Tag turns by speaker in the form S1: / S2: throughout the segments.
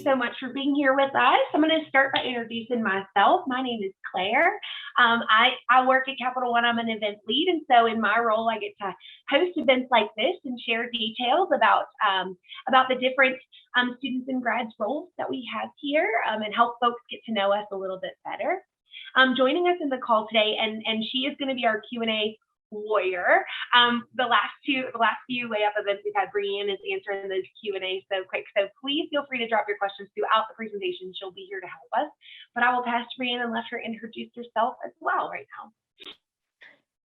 S1: so much for being here with us. I'm going to start by introducing myself. My name is Claire. I work at Capital One. I'm an event lead, and so in my role, I get to host events like this and share details about the different students and grads roles that we have here, and help folks get to know us a little bit better. Joining us in the call today, and she is going to be our Q&A warrior. The last few Way Up events we've had, Brianne is answering those Q&A so quick. So please feel free to drop your questions throughout the presentation. She'll be here to help us. But I will pass to Brianne and let her introduce herself as well right now.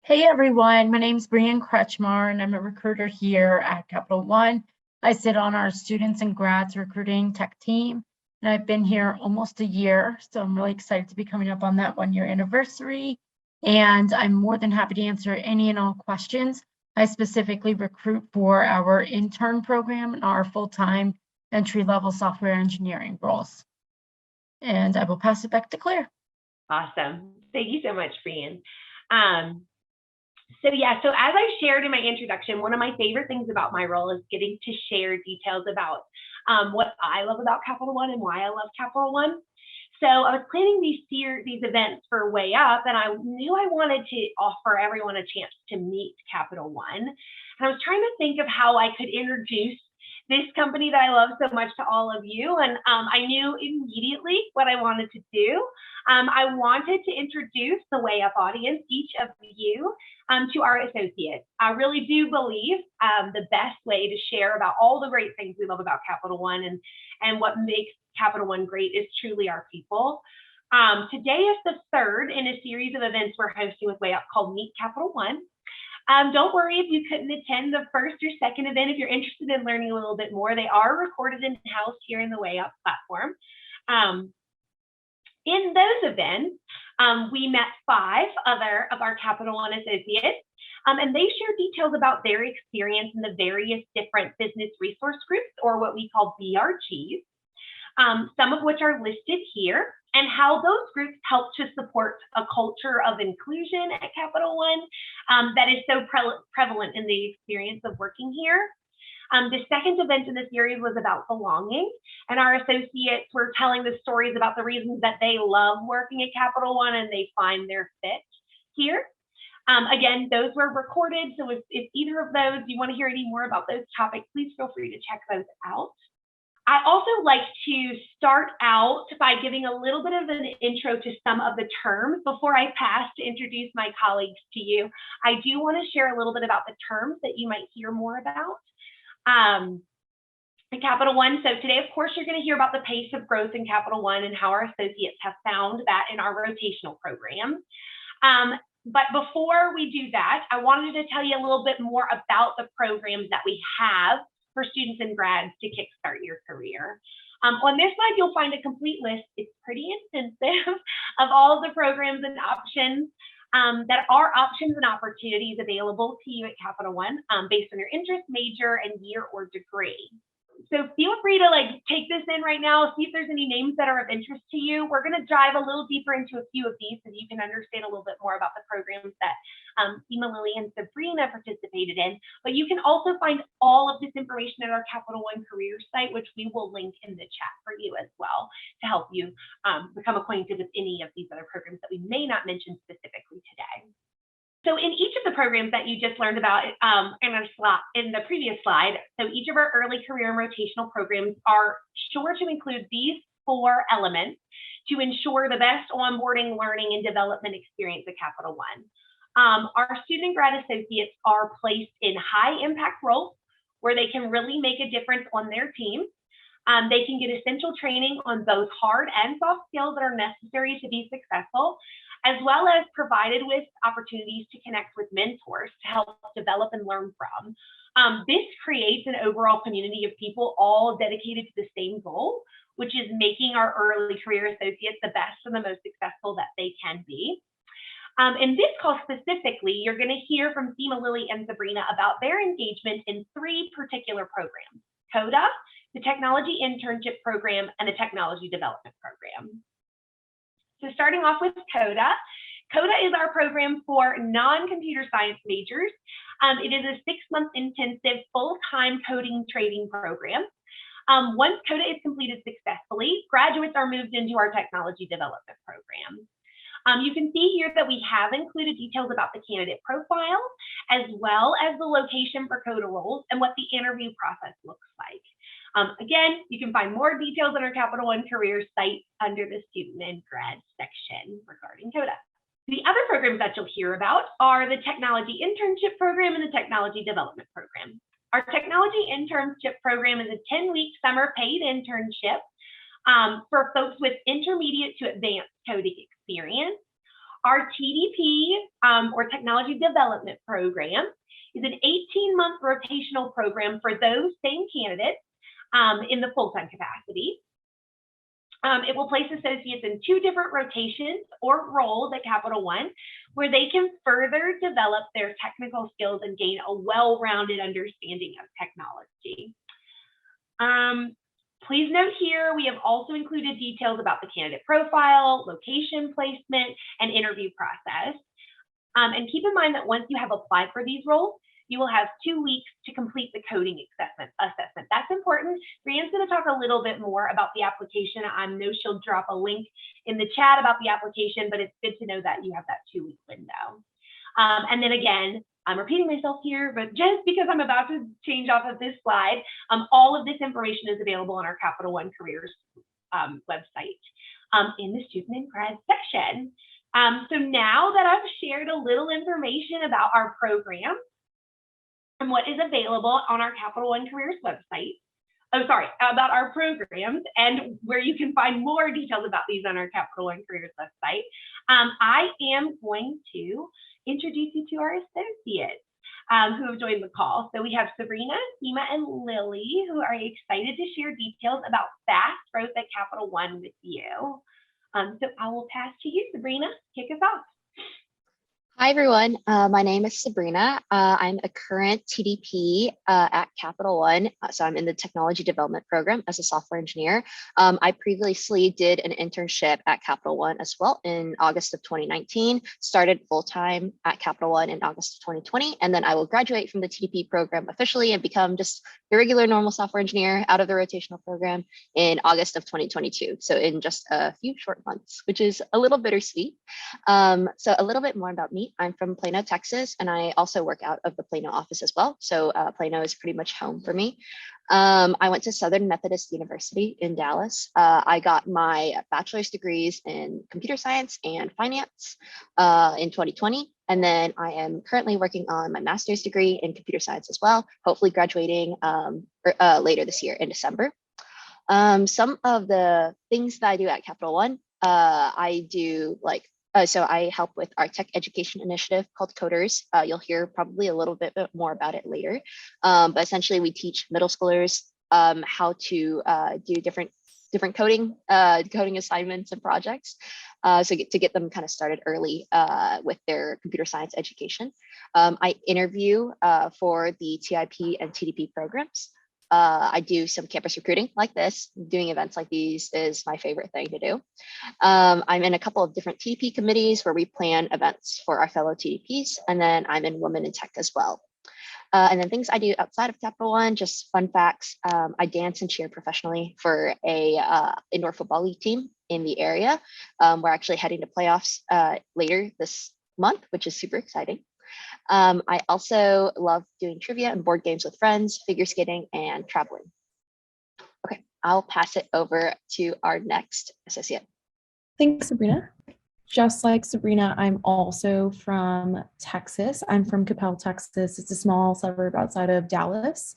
S2: Hey everyone, my name is Brianne Kretschmar and I'm a recruiter here at Capital One. I sit on our students and grads recruiting tech team, and I've been here almost a year, so I'm really excited to be coming up on that 1-year anniversary. And I'm more than happy to answer any and all questions. I specifically recruit for our intern program and our full-time entry-level software engineering roles. And I will pass it back to Claire.
S1: Awesome. Thank you so much, Brianne. So as I shared in my introduction, one of my favorite things about my role is getting to share details about what I love about Capital One and why I love Capital One. So I was planning these events for Way Up, and I knew I wanted to offer everyone a chance to meet Capital One. And I was trying to think of how I could introduce this company that I love so much to all of you. And I knew immediately what I wanted to do. I wanted to introduce the Way Up audience, each of you, to our associates. I really do believe the best way to share about all the great things we love about Capital One and what makes Capital One great is truly our people. Today is the third in a series of events we're hosting with Way Up called Meet Capital One. Don't worry if you couldn't attend the first or second event. If you're interested in learning a little bit more, they are recorded in-house here in the Way Up platform. In those events, we met 5 other of our Capital One associates, and they share details about their experience in the various different business resource groups, or what we call BRGs, some of which are listed here, and how those groups help to support a culture of inclusion at Capital One that is so prevalent in the experience of working here. The second event in the series was about belonging, and our associates were telling the stories about the reasons that they love working at Capital One and they find their fit here. Again, those were recorded, so if either of those, you want to hear any more about those topics, please feel free to check those out. I also like to start out by giving a little bit of an intro to some of the terms before I pass to introduce my colleagues to you. I do want to share a little bit about the terms that you might hear more about at Capital One. So today, of course, you're going to hear about the pace of growth in Capital One and how our associates have found that in our rotational program. But before we do that, I wanted to tell you a little bit more about the programs that we have for students and grads to kickstart your career. On this slide, you'll find a complete list. It's pretty extensive of all of the programs and options that are options and opportunities available to you at Capital One based on your interest, major, and year or degree. So feel free to take this in right now, see if there's any names that are of interest to you. We're going to dive a little deeper into a few of these so you can understand a little bit more about the programs that SEEMA, LILLY, and SABRINA participated in. But you can also find all of this information at our Capital One career site, which we will link in the chat for you as well to help you become acquainted with any of these other programs that we may not mention specifically today. So in each of the programs that you just learned about in the previous slide, so each of our early career and rotational programs are sure to include these 4 elements to ensure the best onboarding, learning, and development experience at Capital One. Our student and grad associates are placed in high impact roles where they can really make a difference on their team. They can get essential training on both hard and soft skills that are necessary to be successful, as well as provided with opportunities to connect with mentors to help develop and learn from. This creates an overall community of people all dedicated to the same goal, which is making our early career associates the best and the most successful that they can be. In this call specifically, you're going to hear from SEEMA, LILLY, and SABRINA about their engagement in 3 particular programs: CODA, the Technology Internship Program, and the Technology Development Program. So starting off with CODA. CODA is our program for non-computer science majors. It is a 6-month intensive full-time coding training program. Once CODA is completed successfully, graduates are moved into our technology development program. You can see here that we have included details about the candidate profile, as well as the location for CODA roles and what the interview process looks like. Again, you can find more details on our Capital One Careers site under the Student and Grad section regarding CODA. The other programs that you'll hear about are the Technology Internship Program and the Technology Development Program. Our Technology Internship Program is a 10-week summer paid internship for folks with intermediate to advanced coding experience. Our TDP, or Technology Development Program, is an 18-month rotational program for those same candidates in the full-time capacity. It will place associates in 2 different rotations or roles at Capital One, where they can further develop their technical skills and gain a well-rounded understanding of technology. Please note here, we have also included details about the candidate profile, location placement, and interview process. And keep in mind that once you have applied for these roles, you will have 2 weeks to complete the coding assessment. That's important. Brianne's going to talk a little bit more about the application. I know she'll drop a link in the chat about the application, but it's good to know that you have that 2-week window. And then again, I'm repeating myself here, but just because I'm about to change off of this slide, all of this information is available on our Capital One Careers website in the Student and Grad section. So now that I've shared a little information about our program and what is available on our Capital One Careers website, about our programs and where you can find more details about these on our Capital One Careers website, I am going to introduce you to our associates who have joined the call. So we have Sabrina, SEEMA, and Lily, who are excited to share details about fast growth at Capital One with you. So I will pass to you, Sabrina. Kick us off.
S3: Hi, everyone. My name is Sabrina. I'm a current TDP at Capital One. So I'm in the technology development program as a software engineer. I previously did an internship at Capital One as well in August of 2019, started full-time at Capital One in August of 2020, and then I will graduate from the TDP program officially and become just a regular normal software engineer out of the rotational program in August of 2022. So in just a few short months, which is a little bittersweet. So a little bit more about me. I'm from Plano, Texas, and I also work out of the Plano office as well. So Plano is pretty much home for me. I went to Southern Methodist University in Dallas. I got my bachelor's degrees in computer science and finance in 2020. And then I am currently working on my master's degree in computer science as well, hopefully graduating later this year in December. Some of the things that I do at Capital One, I do so I help with our tech education initiative called Coders. You'll hear probably a little bit more about it later. But essentially we teach middle schoolers how to do different coding assignments and projects. So to get them kind of started early with their computer science education. I interview for the TIP and TDP programs. I do some campus recruiting like this. Doing events like these is my favorite thing to do. I'm in a couple of different TDP committees where we plan events for our fellow TDPs, and then I'm in Women in Tech as well. And then things I do outside of Capital One, just fun facts. I dance and cheer professionally for a indoor football league team in the area. We're actually heading to playoffs later this month, which is super exciting. I also love doing trivia and board games with friends, figure skating, and traveling. Okay, I'll pass it over to our next associate.
S4: Thanks, Sabrina. Just like Sabrina, I'm also from Texas. I'm from Capel, Texas. It's a small suburb outside of Dallas.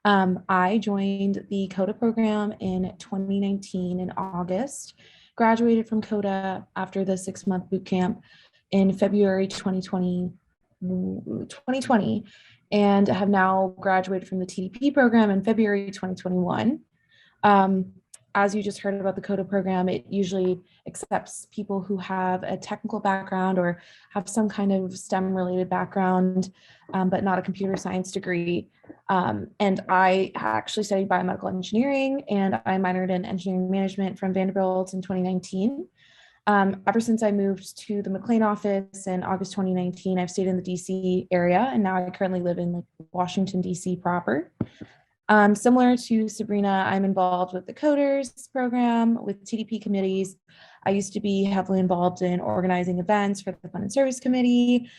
S4: I joined the CODA program in 2019 in August, graduated from CODA after the 6-month boot camp in February 2020, and have now graduated from the TDP program in February 2021. As you just heard about the CODA program, it usually accepts people who have a technical background or have some kind of STEM related background, but not a computer science degree. And I actually studied biomedical engineering, and I minored in engineering management from Vanderbilt in 2019. Ever since I moved to the McLean office in August 2019, I've stayed in the DC area, and now I currently live in Washington, DC proper. Similar to Sabrina, I'm involved with the Coders program, with TDP committees. I used to be heavily involved in organizing events for the Fund and Service Committee.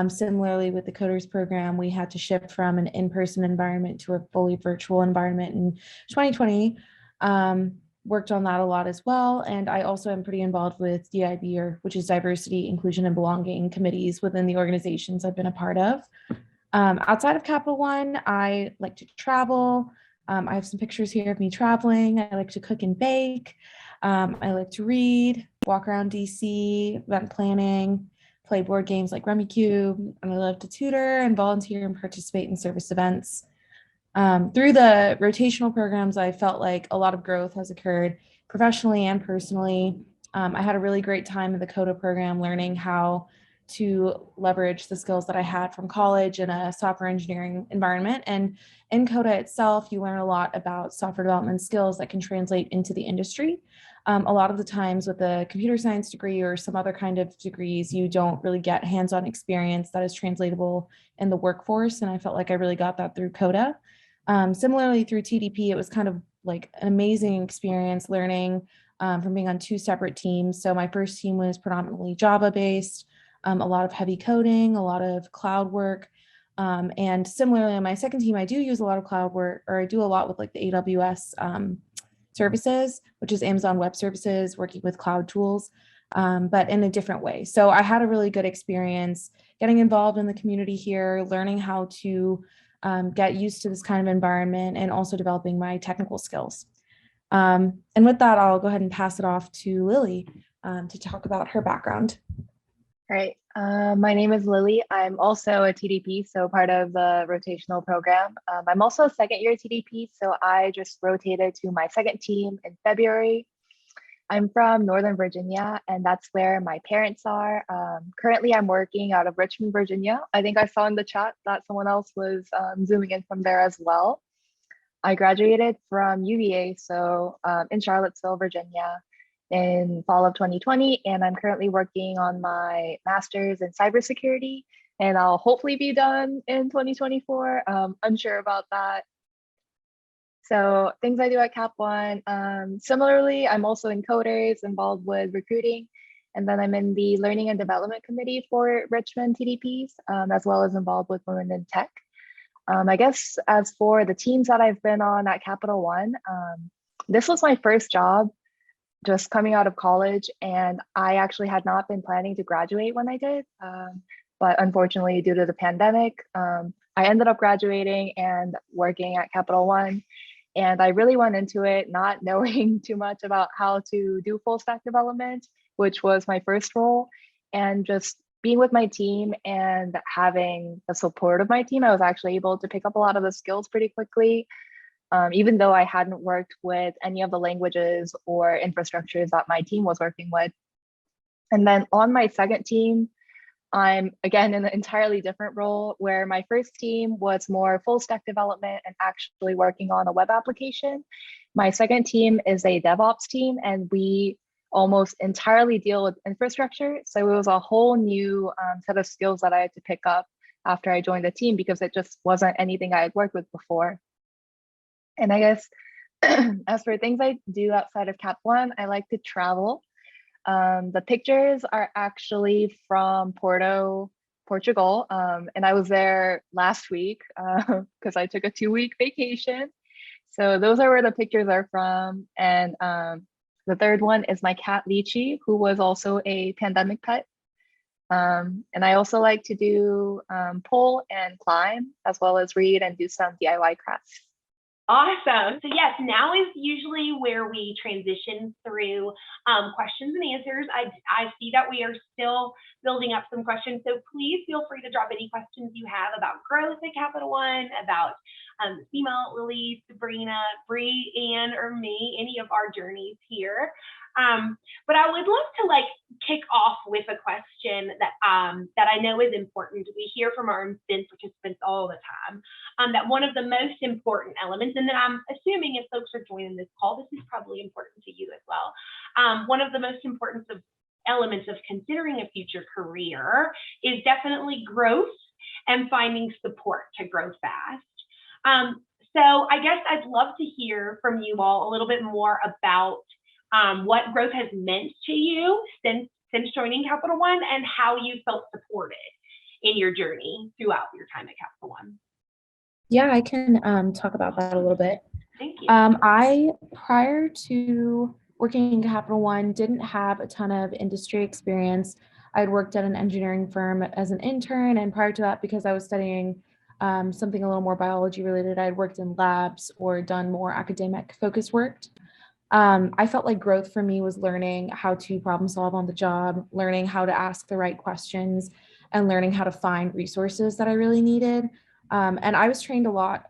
S4: Similarly, with the Coders program, we had to shift from an in-person environment to a fully virtual environment in 2020. Worked on that a lot as well. And I also am pretty involved with DIB, which is Diversity, Inclusion, and Belonging committees within the organizations I've been a part of. Outside of Capital One, I like to travel. I have some pictures here of me traveling. I like to cook and bake. I like to read, walk around DC, event planning, play board games like Rummy Cube, and I love to tutor and volunteer and participate in service events. Through the rotational programs, I felt like a lot of growth has occurred professionally and personally. I had a really great time in the CODA program learning how to leverage the skills that I had from college in a software engineering environment. And in CODA itself, you learn a lot about software development skills that can translate into the industry. A lot of the times with a computer science degree or some other kind of degrees, you don't really get hands-on experience that is translatable in the workforce. And I felt like I really got that through CODA. Similarly, through TDP, it was kind of like an amazing experience learning from being on two separate teams. So my first team was predominantly Java-based, a lot of heavy coding, a lot of cloud work. And similarly, on my second team, I do use a lot of cloud work, or I do a lot with like the AWS services, which is Amazon Web Services, working with cloud tools, but in a different way. So I had a really good experience getting involved in the community here, learning how to get used to this kind of environment, and also developing my technical skills. And with that, I'll go ahead and pass it off to Lily to talk about her background.
S5: All right, my name is Lily. I'm also a TDP, so part of the rotational program. I'm also a second-year TDP, so I just rotated to my second team in February. I'm from Northern Virginia, and that's where my parents are. Currently, I'm working out of Richmond, Virginia. I think I saw in the chat that someone else was zooming in from there as well. I graduated from UVA, so in Charlottesville, Virginia, in fall of 2020, and I'm currently working on my master's in cybersecurity, and I'll hopefully be done in 2024. Unsure about that. So things I do at Cap One, similarly, I'm also in Coders, involved with recruiting, and then I'm in the Learning and Development Committee for Richmond TDPs, as well as involved with Women in Tech. I guess as for the teams that I've been on at Capital One, this was my first job just coming out of college, and I actually had not been planning to graduate when I did, but unfortunately due to the pandemic, I ended up graduating and working at Capital One. And I really went into it not knowing too much about how to do full stack development, which was my first role. And just being with my team and having the support of my team, I was actually able to pick up a lot of the skills pretty quickly, even though I hadn't worked with any of the languages or infrastructures that my team was working with. And then on my second team, I'm again in an entirely different role, where my first team was more full stack development and actually working on a web application. My second team is a DevOps team, and we almost entirely deal with infrastructure. So it was a whole new set of skills that I had to pick up after I joined the team, because it just wasn't anything I had worked with before. And I guess as for things I do outside of Cap One, I like to travel. The pictures are actually from Porto, Portugal, and I was there last week because I took a 2-week vacation. So those are where the pictures are from. And the third one is my cat Lychee, who was also a pandemic pet. And I also like to do pull and climb, as well as read and do some DIY crafts.
S1: Awesome. So yes, now is usually where we transition through questions and answers. I see that we are still building up some questions, so please feel free to drop any questions you have about growth at Capital One, about SEEMA, Lily, Sabrina, Bree, Ann, or me, any of our journeys here. But I would love to kick off with a question that I know is important. We hear from our event participants all the time that one of the most important elements, and then I'm assuming if folks are joining this call, this is probably important to you as well. One of the most important elements of considering a future career is definitely growth and finding support to grow fast. So I guess I'd love to hear from you all a little bit more about what growth has meant to you since joining Capital One and how you felt supported in your journey throughout your time at Capital One.
S4: Yeah, I can talk about that a little bit.
S1: Thank you.
S4: I, prior to working in Capital One, didn't have a ton of industry experience. I'd worked at an engineering firm as an intern, and prior to that, because I was studying something a little more biology related, I'd worked in labs or done more academic focused work. I felt like growth for me was learning how to problem solve on the job, learning how to ask the right questions, and learning how to find resources that I really needed. And I was trained a lot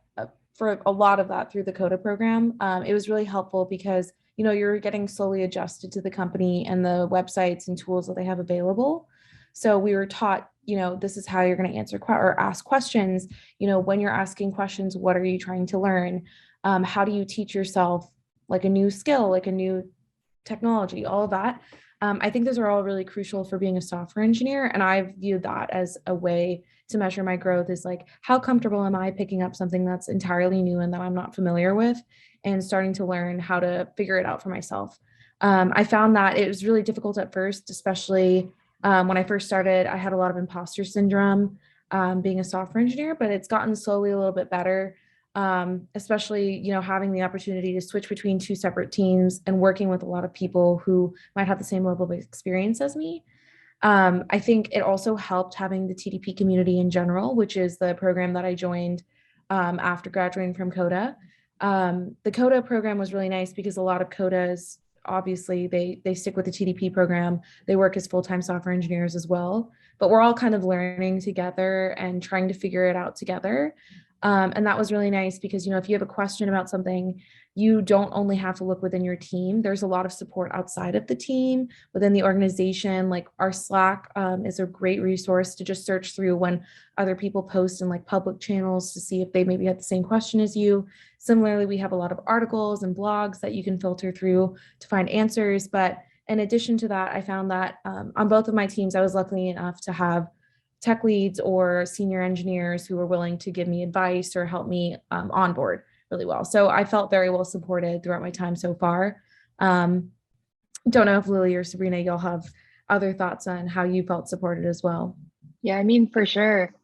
S4: for a lot of that through the CODA program. It was really helpful because, you know, you're getting slowly adjusted to the company and the websites and tools that they have available. So we were taught, you know, this is how you're going to answer or ask questions. You know, when you're asking questions, what are you trying to learn? How do you teach yourself like a new skill, like a new technology, all of that. I think those are all really crucial for being a software engineer. And I viewed that as a way to measure my growth, is like, how comfortable am I picking up something that's entirely new and that I'm not familiar with, and starting to learn how to figure it out for myself. I found that it was really difficult at first, especially when I first started. I had a lot of imposter syndrome being a software engineer, but it's gotten slowly a little bit better. Especially, you know, having the opportunity to switch between two separate teams and working with a lot of people who might have the same level of experience as me. I think it also helped having the TDP community in general, which is the program that I joined after graduating from CODA. The CODA program was really nice because a lot of CODAs, obviously, they stick with the TDP program. They work as full-time software engineers as well, but we're all kind of learning together and trying to figure it out together. And that was really nice because, you know, if you have a question about something, you don't only have to look within your team. There's a lot of support outside of the team, within the organization. Like our Slack is a great resource to just search through when other people post in like public channels to see if they maybe had the same question as you. Similarly, we have a lot of articles and blogs that you can filter through to find answers. But in addition to that, I found that on both of my teams, I was lucky enough to have tech leads or senior engineers who were willing to give me advice or help me onboard really well. So I felt very well supported throughout my time so far. Don't know if Lily or Sabrina, y'all have other thoughts on how you felt supported as well.
S5: Yeah, I mean, for sure.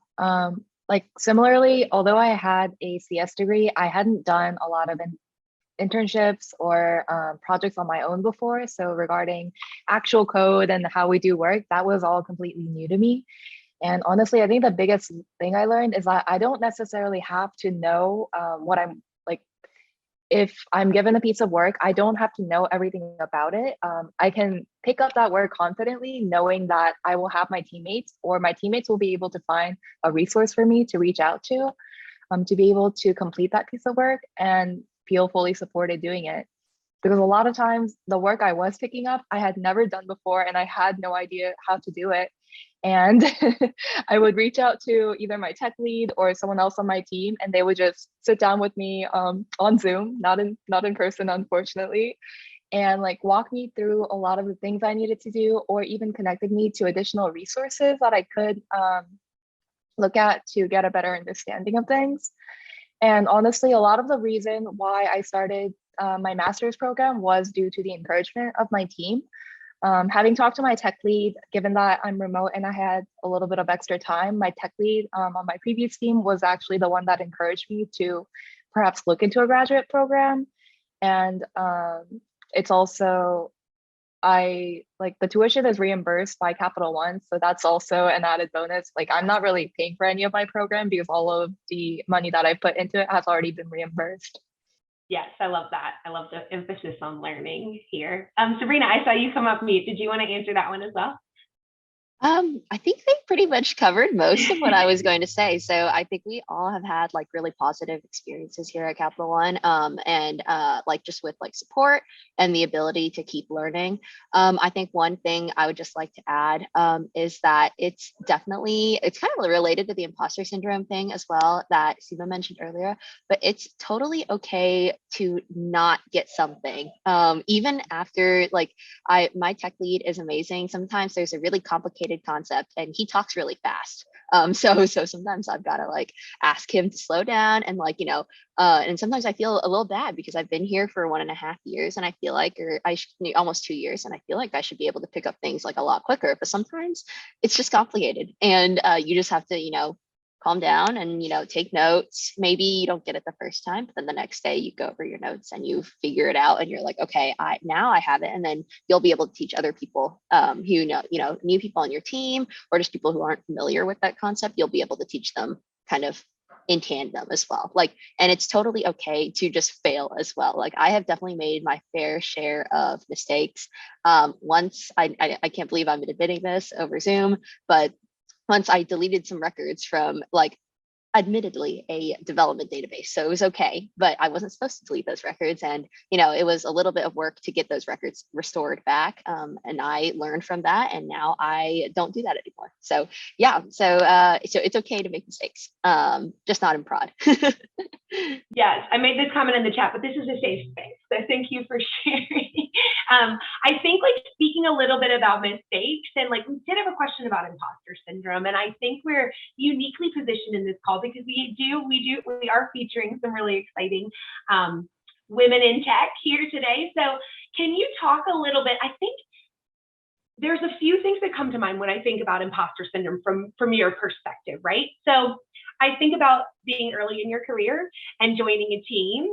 S5: Like similarly, although I had a CS degree, I hadn't done a lot of internships or projects on my own before. So regarding actual code and how we do work, that was all completely new to me. And honestly, I think the biggest thing I learned is that I don't necessarily have to know what I'm like. If I'm given a piece of work, I don't have to know everything about it. I can pick up that work confidently, knowing that I will have my teammates, or my teammates will be able to find a resource for me to reach out to be able to complete that piece of work and feel fully supported doing it. Because a lot of times the work I was picking up, I had never done before and I had no idea how to do it. And I would reach out to either my tech lead or someone else on my team, and they would just sit down with me on Zoom, not in person, unfortunately, and like walk me through a lot of the things I needed to do, or even connected me to additional resources that I could look at to get a better understanding of things. And honestly, a lot of the reason why I started my master's program was due to the encouragement of my team. Having talked to my tech lead, given that I'm remote and I had a little bit of extra time, my tech lead on my previous team was actually the one that encouraged me to perhaps look into a graduate program. And it's also, the tuition is reimbursed by Capital One. So that's also an added bonus. Like, I'm not really paying for any of my program because all of the money that I put into it has already been reimbursed.
S1: Yes, I love that. I love the emphasis on learning here. Sabrina, I saw you come up mute. Did you want to answer that one as well?
S3: I think they pretty much covered most of what I was going to say. So I think we all have had like really positive experiences here at Capital One, and like just with like support and the ability to keep learning. I think one thing I would just like to add is that it's kind of related to the imposter syndrome thing as well that SEEMA mentioned earlier, but it's totally okay to not get something. Even after my tech lead is amazing. Sometimes there's a really complicated concept and he talks really fast. So sometimes I've got to like ask him to slow down and like, and sometimes I feel a little bad because I've been here for 1.5 years and I feel like, or almost 2 years, and I feel like I should be able to pick up things like a lot quicker, but sometimes it's just complicated, and you just have to, calm down and, take notes. Maybe you don't get it the first time, but then the next day you go over your notes and you figure it out and you're like, okay, now I have it. And then you'll be able to teach other people who new people on your team, or just people who aren't familiar with that concept. You'll be able to teach them kind of in tandem as well. And it's totally okay to just fail as well. Like, I have definitely made my fair share of mistakes. Once I can't believe I'm admitting this over Zoom, but once I deleted some records from admittedly a development database. So it was okay, but I wasn't supposed to delete those records. And, it was a little bit of work to get those records restored back. And I learned from that, and now I don't do that anymore. So yeah, so it's okay to make mistakes, just not in prod.
S1: Yes, I made this comment in the chat, but this is a safe space. So thank you for sharing. I think speaking a little bit about mistakes, and we did have a question about imposter syndrome, and I think we're uniquely positioned in this call because we are featuring some really exciting women in tech here today. So can you talk a little bit? I think there's a few things that come to mind when I think about imposter syndrome from your perspective, right? So I think about being early in your career and joining a team.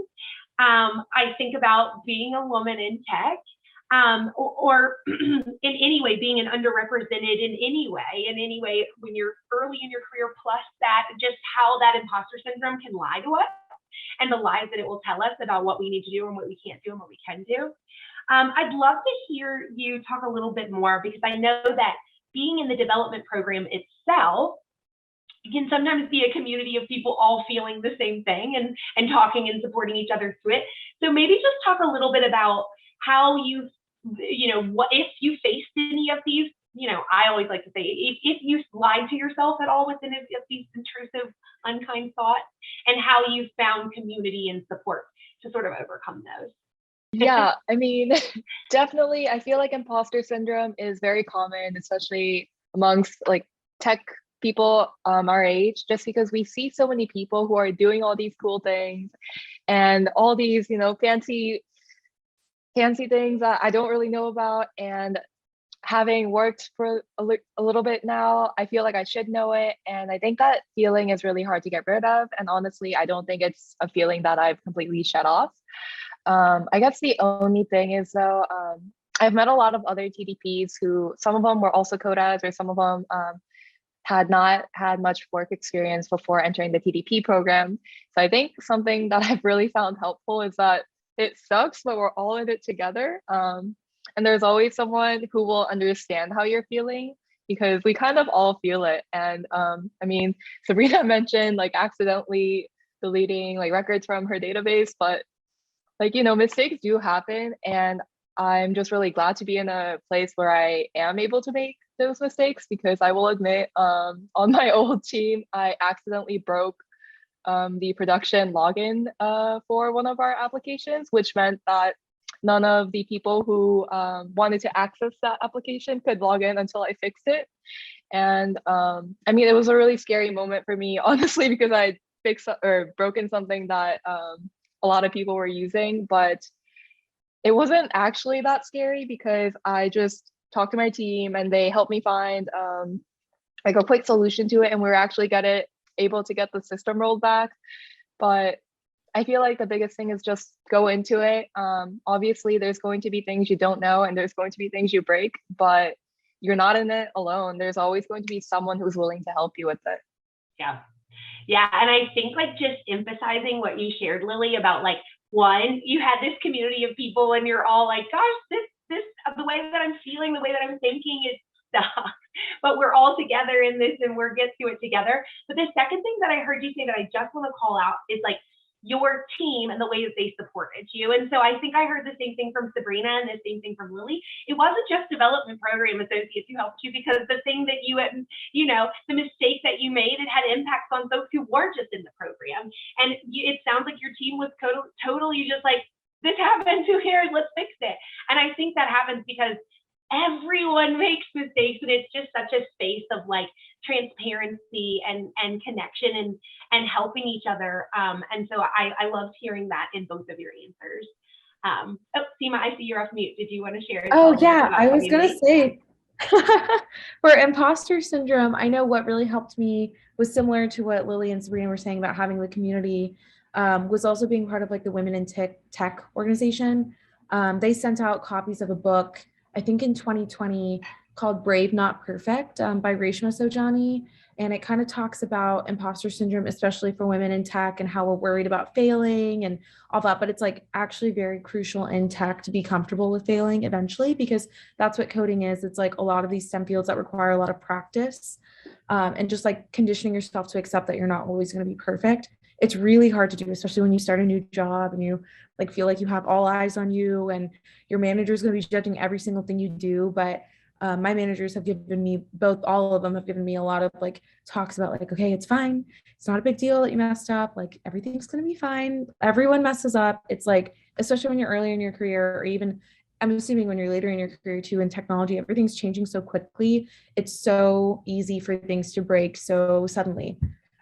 S1: I think about being a woman in tech, or in any way being an underrepresented in any way when you're early in your career, plus that just how that imposter syndrome can lie to us and the lies that it will tell us about what we need to do and what we can't do and what we can do. I'd love to hear you talk a little bit more, because I know that being in the development program itself can sometimes be a community of people all feeling the same thing and talking and supporting each other through it. So maybe just talk a little bit about how what if you faced any of these, I always like to say, if you lied to yourself at all with any of these intrusive, unkind thoughts, and how you found community and support to sort of overcome those.
S5: Yeah, I mean, definitely, I feel like imposter syndrome is very common, especially amongst tech people our age, just because we see so many people who are doing all these cool things and all these, fancy things that I don't really know about. And having worked for a little bit now, I feel like I should know it. And I think that feeling is really hard to get rid of. And honestly, I don't think it's a feeling that I've completely shut off. I guess the only thing is though, I've met a lot of other TDPs who, some of them were also codeads, or some of them had not had much work experience before entering the TDP program. So I think something that I've really found helpful is that it sucks, but we're all in it together. And there's always someone who will understand how you're feeling, because we kind of all feel it. And I mean, Sabrina mentioned accidentally deleting records from her database, but mistakes do happen. And I'm just really glad to be in a place where I am able to make those mistakes, because I will admit, on my old team, I accidentally broke the production login for one of our applications, which meant that none of the people who wanted to access that application could log in until I fixed it. And I mean, it was a really scary moment for me, honestly, because I fixed or broken something that a lot of people were using, but it wasn't actually that scary because I just talked to my team and they helped me find a quick solution to it, and we were actually able to get the system rolled back. But I feel like the biggest thing is just go into it. Obviously, there's going to be things you don't know and there's going to be things you break, but you're not in it alone. There's always going to be someone who's willing to help you with it.
S1: Yeah. Yeah. And I think just emphasizing what you shared, Lily, about one, you had this community of people and you're all gosh, this the way that I'm feeling, the way that I'm thinking is stuck, but we're all together in this and we're get through it together. But the second thing that I heard you say that I just want to call out is your team and the way that they supported you. And so I think I heard the same thing from Sabrina and the same thing from Lily. It wasn't just development program associates who helped you, because the thing that you had, the mistake that you made, it had impacts on folks who weren't just in the program. And it sounds like your team was totally just this happened, who cares, let's fix it. And I think that happens because everyone makes mistakes, and it's just such a space of like transparency and connection and helping each other. And so I loved hearing that in both of your answers. Oh, SEEMA, I see you're off mute. Did you want to share?
S4: Oh yeah, I was gonna say for imposter syndrome, I know what really helped me was similar to what Lily and Sabrina were saying about having the community, was also being part of like the Women in Tech organization. They sent out copies of a book, I think in 2020, called Brave Not Perfect, by Reshma Sojani. And it kind of talks about imposter syndrome, especially for women in tech, and how we're worried about failing and all that. But it's like actually very crucial in tech to be comfortable with failing eventually, because that's what coding is. It's like a lot of these STEM fields that require a lot of practice, and just like conditioning yourself to accept that you're not always going to be perfect. It's really hard to do, especially when you start a new job and you like feel like you have all eyes on you and your manager is going to be judging every single thing you do. But my managers have given me all of them have given me a lot of like talks about like, okay, it's fine. It's not a big deal that you messed up. Like everything's going to be fine. Everyone messes up. It's like, especially when you're early in your career, or even I'm assuming when you're later in your career too, in technology, everything's changing so quickly. It's so easy for things to break so suddenly.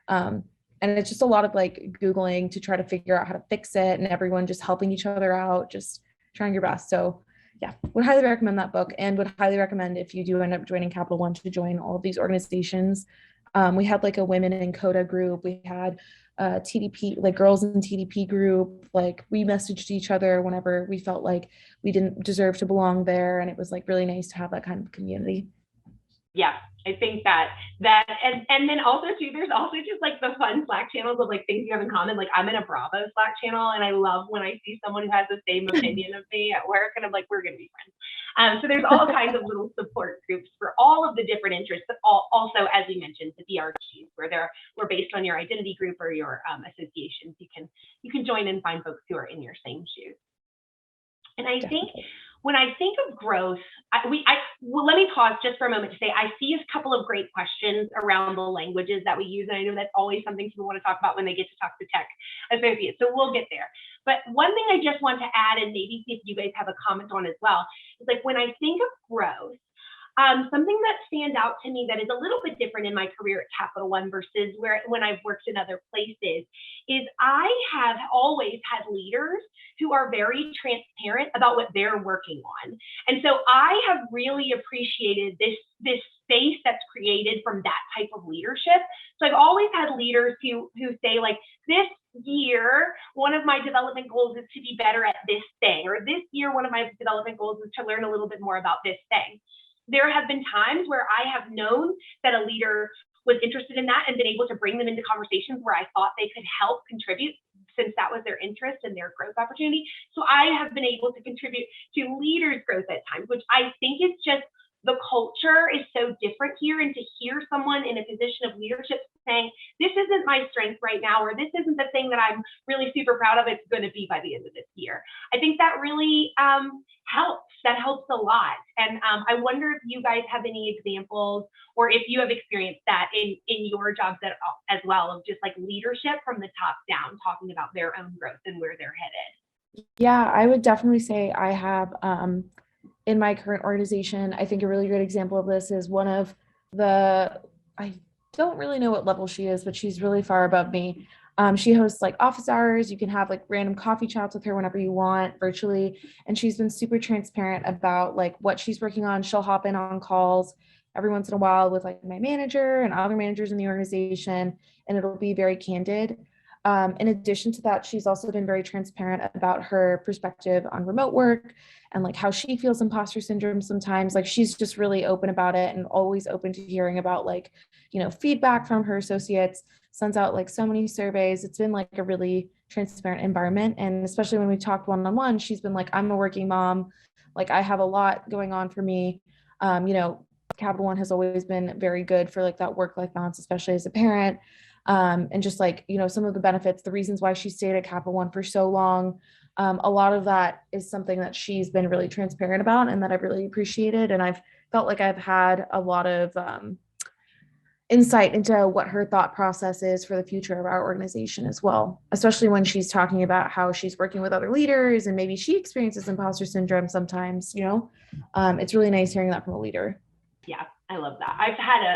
S4: And it's just a lot of like Googling to try to figure out how to fix it, and everyone just helping each other out, just trying your best. So yeah, would highly recommend that book, and would highly recommend if you do end up joining Capital One to join all of these organizations. We had like a women in Coda group. We had TDP, like girls in TDP group. Like we messaged each other whenever we felt like we didn't deserve to belong there. And it was like really nice to have that kind of community.
S1: Yeah, I think that and then also too, there's also just like the fun Slack channels of like things you have in common. Like I'm in a Bravo Slack channel, and I love when I see someone who has the same opinion of me at work, and I'm like, we're gonna be friends. So there's all kinds of little support groups for all of the different interests, but also, as you mentioned, the DRGs, where we're based on your identity group or your associations. You can join and find folks who are in your same shoes. And I think when I think of growth, well, let me pause just for a moment to say I see a couple of great questions around the languages that we use, and I know that's always something people want to talk about when they get to talk to tech associates. So we'll get there. But one thing I just want to add, and maybe see if you guys have a comment on as well, is like when I think of growth, something that stands out to me that is a little bit different in my career at Capital One versus when I've worked in other places is I have always had leaders who are very transparent about what they're working on. And so I have really appreciated this space that's created from that type of leadership. So I've always had leaders who say like, this year, one of my development goals is to be better at this thing, or this year, one of my development goals is to learn a little bit more about this thing. There have been times where I have known that a leader was interested in that and been able to bring them into conversations where I thought they could help contribute, since that was their interest and their growth opportunity. So I have been able to contribute to leaders' growth at times, which I think is just the culture is so different here. And to hear someone in a position of leadership saying, this isn't my strength right now, or this isn't the thing that I'm really super proud of, it's going to be by the end of this year. I think that really helps. That helps a lot. And I wonder if you guys have any examples, or if you have experienced that in your jobs as well, of just like leadership from the top down, talking about their own growth and where they're headed.
S4: Yeah, I would definitely say I have, in my current organization, I think a really great example of this is one of I don't really know what level she is, but she's really far above me. She hosts like office hours. You can have like random coffee chats with her whenever you want virtually. And she's been super transparent about like what she's working on. She'll hop in on calls every once in a while with like my manager and other managers in the organization, and it'll be very candid. In addition to that, she's also been very transparent about her perspective on remote work and like how she feels imposter syndrome sometimes. Like she's just really open about it and always open to hearing about like, feedback from her associates, sends out like so many surveys. It's been like a really transparent environment. And especially when we talked one-on-one, she's been like, I'm a working mom. Like I have a lot going on for me. Capital One has always been very good for like that work-life balance, especially as a parent. And just like, some of the benefits, the reasons why she stayed at Capital One for so long. A lot of that is something that she's been really transparent about and that I've really appreciated. And I've felt like I've had a lot of insight into what her thought process is for the future of our organization as well, especially when she's talking about how she's working with other leaders and maybe she experiences imposter syndrome sometimes, it's really nice hearing that from a leader.
S1: Yeah, I love that.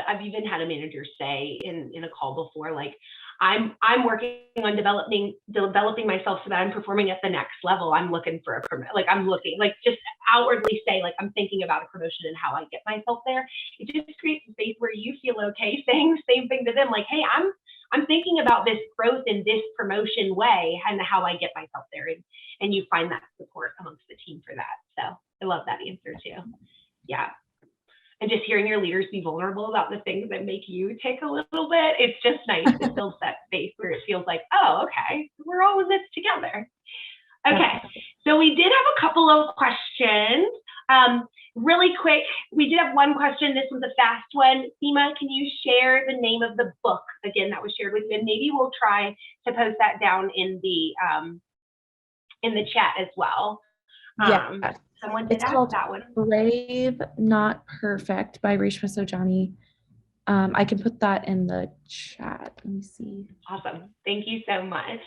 S1: I've even had a manager say in a call before, like, I'm working on developing myself so that I'm performing at the next level. I'm looking for a promotion. Like, I'm looking, like, just outwardly say, like, I'm thinking about a promotion and how I get myself there. It just creates a space where you feel okay saying the same thing to them, like, hey, I'm thinking about this growth in this promotion way and how I get myself there. And you find that support amongst the team for that. So I love that answer too. Yeah. And just hearing your leaders be vulnerable about the things that make you take a little bit, it's just nice. It builds that space where it feels like, oh, okay, we're all in this together. Okay, so we did have a couple of questions. Really quick, we did have one question. This was a fast one. SEEMA, can you share the name of the book again that was shared with you? And maybe we'll try to post that down in the chat as well.
S4: Yeah.
S1: Someone did
S4: It's
S1: ask
S4: called
S1: that one.
S4: Brave, Not Perfect by Reshma Sojani. I can put that in the chat. Let me see.
S1: Awesome. Thank you so much.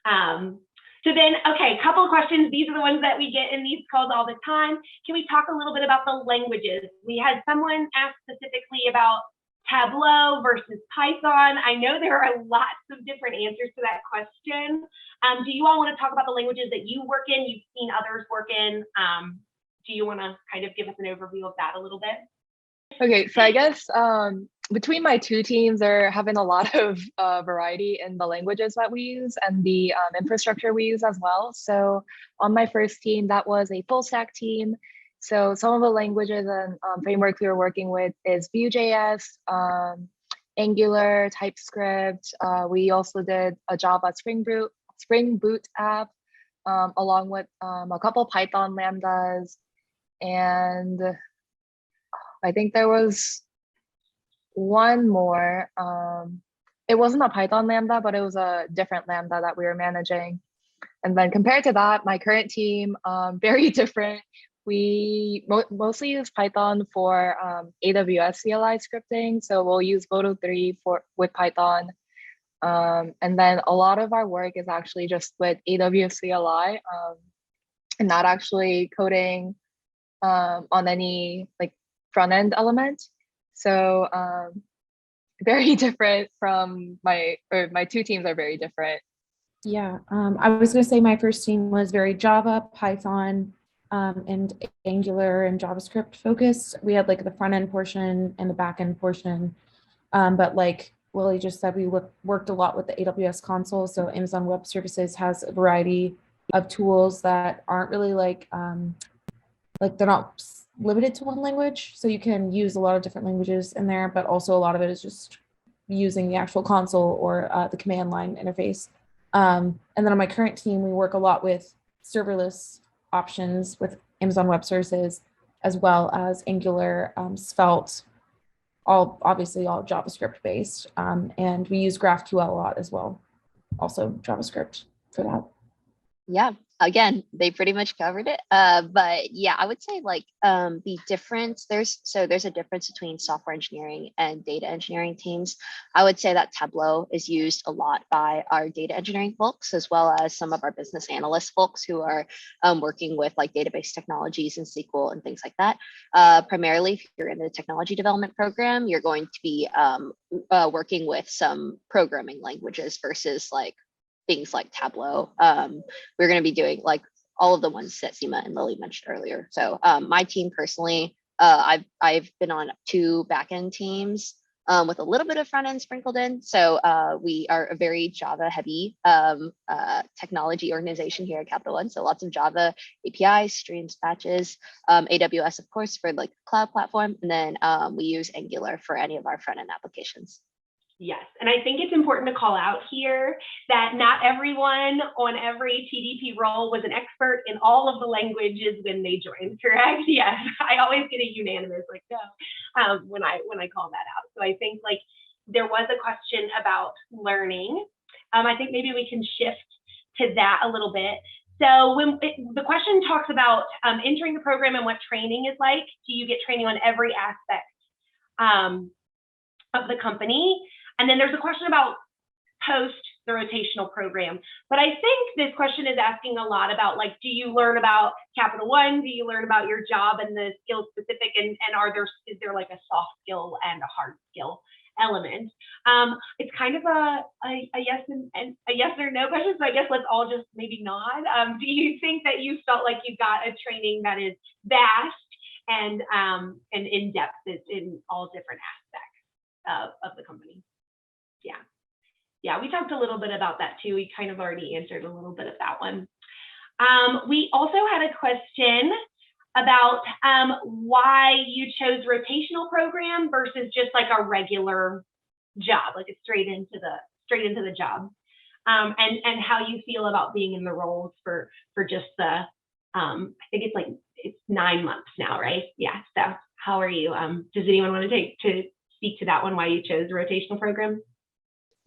S1: So then, okay, a couple of questions. These are the ones that we get in these calls all the time. Can we talk a little bit about the languages? We had someone ask specifically about Tableau versus Python. I know there are lots of different answers to that question. Do you all want to talk about the languages that you work in? You've seen others work in. Do you want to kind of give us an overview of that a little bit?
S5: Okay, so I guess between my two teams, they're having a lot of variety in the languages that we use and the infrastructure we use as well. So on my first team, that was a full stack team. So some of the languages and frameworks we were working with is Vue.js, Angular, TypeScript. We also did a Java Spring Boot app, along with a couple Python lambdas. And I think there was one more. It wasn't a Python lambda, but it was a different lambda that we were managing. And then compared to that, my current team, very different. We mostly use Python for AWS CLI scripting. So we'll use Voto 3 with Python. And then a lot of our work is actually just with AWS CLI and not actually coding on any like front end element. So very different from my two teams are very different.
S4: Yeah, I was going to say my first team was very Java, Python, and Angular and JavaScript focused. We had like the front end portion and the back end portion. But like Lily just said, we worked a lot with the AWS console. So Amazon Web Services has a variety of tools that aren't really like they're not limited to one language. So you can use a lot of different languages in there, but also a lot of it is just using the actual console or the command line interface. And then on my current team, we work a lot with serverless options with Amazon Web Services, as well as Angular, Svelte, obviously all JavaScript based. And we use GraphQL a lot as well, also JavaScript for that.
S3: Yeah, again, they pretty much covered it. But yeah, I would say like the difference, there's a difference between software engineering and data engineering teams. I would say that Tableau is used a lot by our data engineering folks, as well as some of our business analyst folks who are working with like database technologies and SQL and things like that. Primarily, if you're in the technology development program, you're going to be working with some programming languages versus like things like Tableau. We're going to be doing like all of the ones that SEEMA and Lily mentioned earlier. So my team personally, I've been on 2 backend teams with a little bit of front end sprinkled in. So we are a very Java heavy technology organization here at Capital One. So lots of Java APIs, streams, patches, AWS, of course, for like cloud platform. And then we use Angular for any of our front end applications.
S1: Yes, and I think it's important to call out here that not everyone on every TDP role was an expert in all of the languages when they joined, correct? Yes, I always get a unanimous like no when I call that out. So I think like there was a question about learning. I think maybe we can shift to that a little bit. So when the question talks about entering the program and what training is like, do you get training on every aspect? of the company. And then there's a question about post the rotational program. But I think this question is asking a lot about, like, do you learn about Capital One? Do you learn about your job and the skill specific? And is there like a soft skill and a hard skill element? It's kind of a yes and a yes or no question. So I guess let's all just maybe nod. Do you think that you felt like you got a training that is vast and in depth in all different aspects of the company? Yeah, we talked a little bit about that too. We kind of already answered a little bit of that one. We also had a question about why you chose rotational program versus just like a regular job, like a straight into the job, and how you feel about being in the roles for just the I think it's 9 months now, right? Yeah. So how are you? Does anyone want to speak to that one? Why you chose the rotational program?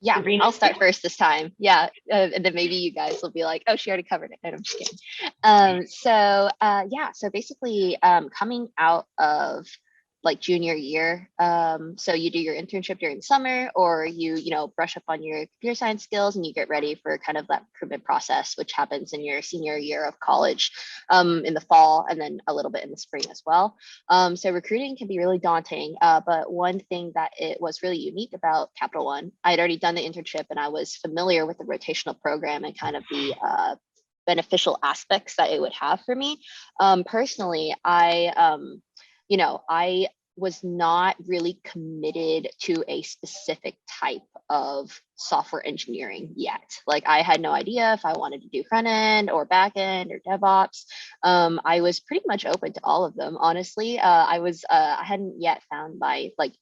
S3: Yeah,
S1: Sabrina?
S3: I'll start first this time. Yeah, and then maybe you guys will be like, oh, she already covered it. And I'm just kidding. So basically coming out of like junior year, so you do your internship during the summer, or you brush up on your computer science skills and you get ready for kind of that recruitment process, which happens in your senior year of college in the fall, and then a little bit in the spring as well. So recruiting can be really daunting, but one thing that it was really unique about Capital One, I had already done the internship and I was familiar with the rotational program and kind of the beneficial aspects that it would have for me. Personally, I was not really committed to a specific type of software engineering yet. Like, I had no idea if I wanted to do front end or back end or DevOps. I was pretty much open to all of them, honestly. I hadn't yet found my like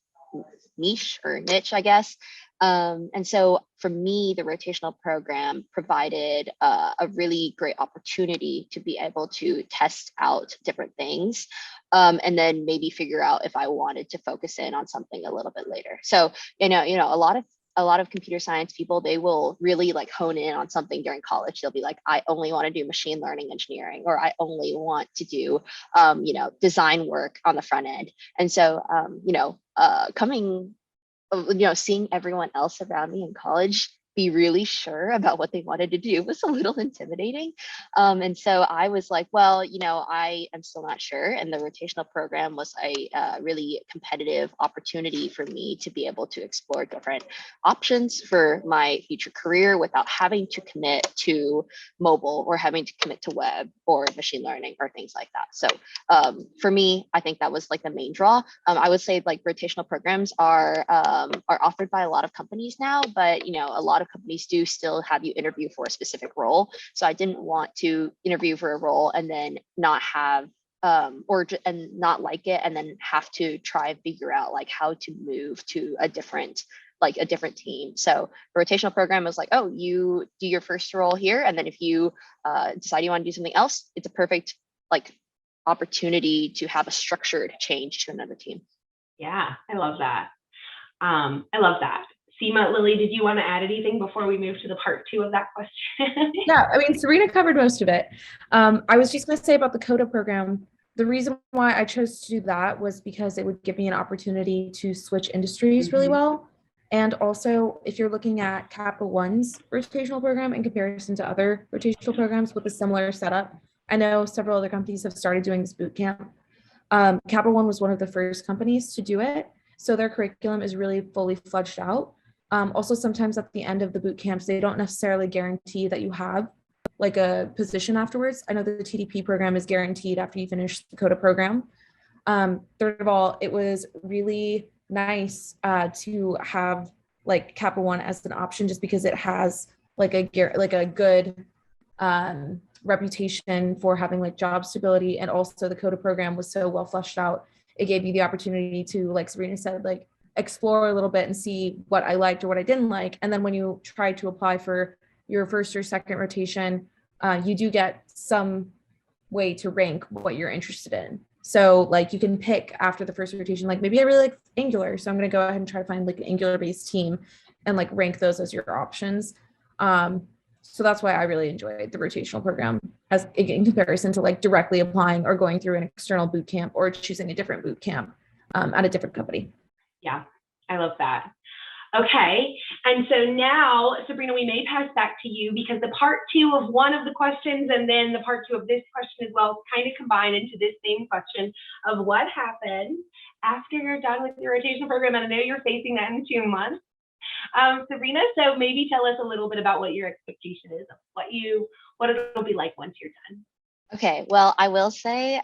S3: niche or niche, I guess. And so for me, the rotational program provided a really great opportunity to be able to test out different things, and then maybe figure out if I wanted to focus in on something a little bit later. So, a lot of computer science people, they will really like hone in on something during college. They'll be like, I only want to do machine learning engineering, or I only want to do, design work on the front end. And so, seeing everyone else around me in college be really sure about what they wanted to do was a little intimidating. And so I was like, well, I am still not sure. And the rotational program was a really competitive opportunity for me to be able to explore different options for my future career without having to commit to mobile or having to commit to web or machine learning or things like that. So for me, I think that was like the main draw. I would say like rotational programs are offered by a lot of companies now, but a lot of companies do still have you interview for a specific role. So I didn't want to interview for a role and then not have and not like it, and then have to try and figure out like how to move to a different team. So the rotational program was like, oh, you do your first role here, and then if you decide you want to do something else, it's a perfect like opportunity to have a structured change to another team.
S1: Yeah, I love that. SEEMA, Lily, did you want to add anything before we move to the part 2 of that question?
S4: Yeah, I mean, Sabrina covered most of it. I was just going to say about the CODA program, the reason why I chose to do that was because it would give me an opportunity to switch industries really well. And also, if you're looking at Capital One's rotational program in comparison to other rotational programs with a similar setup, I know several other companies have started doing this boot camp. Capital One was one of the first companies to do it. So their curriculum is really fully fledged out. Also, sometimes at the end of the boot camps, they don't necessarily guarantee that you have like a position afterwards. I know that the TDP program is guaranteed after you finish the CODA program. Third of all, it was really nice to have like Capital One as an option, just because it has like a good reputation for having like job stability, and also the CODA program was so well fleshed out. It gave you the opportunity to, like Sabrina said, like explore a little bit and see what I liked or what I didn't like. And then when you try to apply for your first or second rotation, you do get some way to rank what you're interested in. So like you can pick after the first rotation, like maybe I really like Angular, so I'm going to go ahead and try to find like an Angular based team and like rank those as your options. So that's why I really enjoyed the rotational program as in comparison to like directly applying or going through an external boot camp or choosing a different boot camp at a different company.
S1: Yeah, I love that. Okay, and so now, Sabrina, we may pass back to you because the part 2 of one of the questions and then the part 2 of this question as well kind of combine into this same question of what happens after you're done with your rotation program. And I know you're facing that in 2 months. Sabrina, so maybe tell us a little bit about what your expectation is of what it'll be like once you're done.
S3: Okay, well, I will say,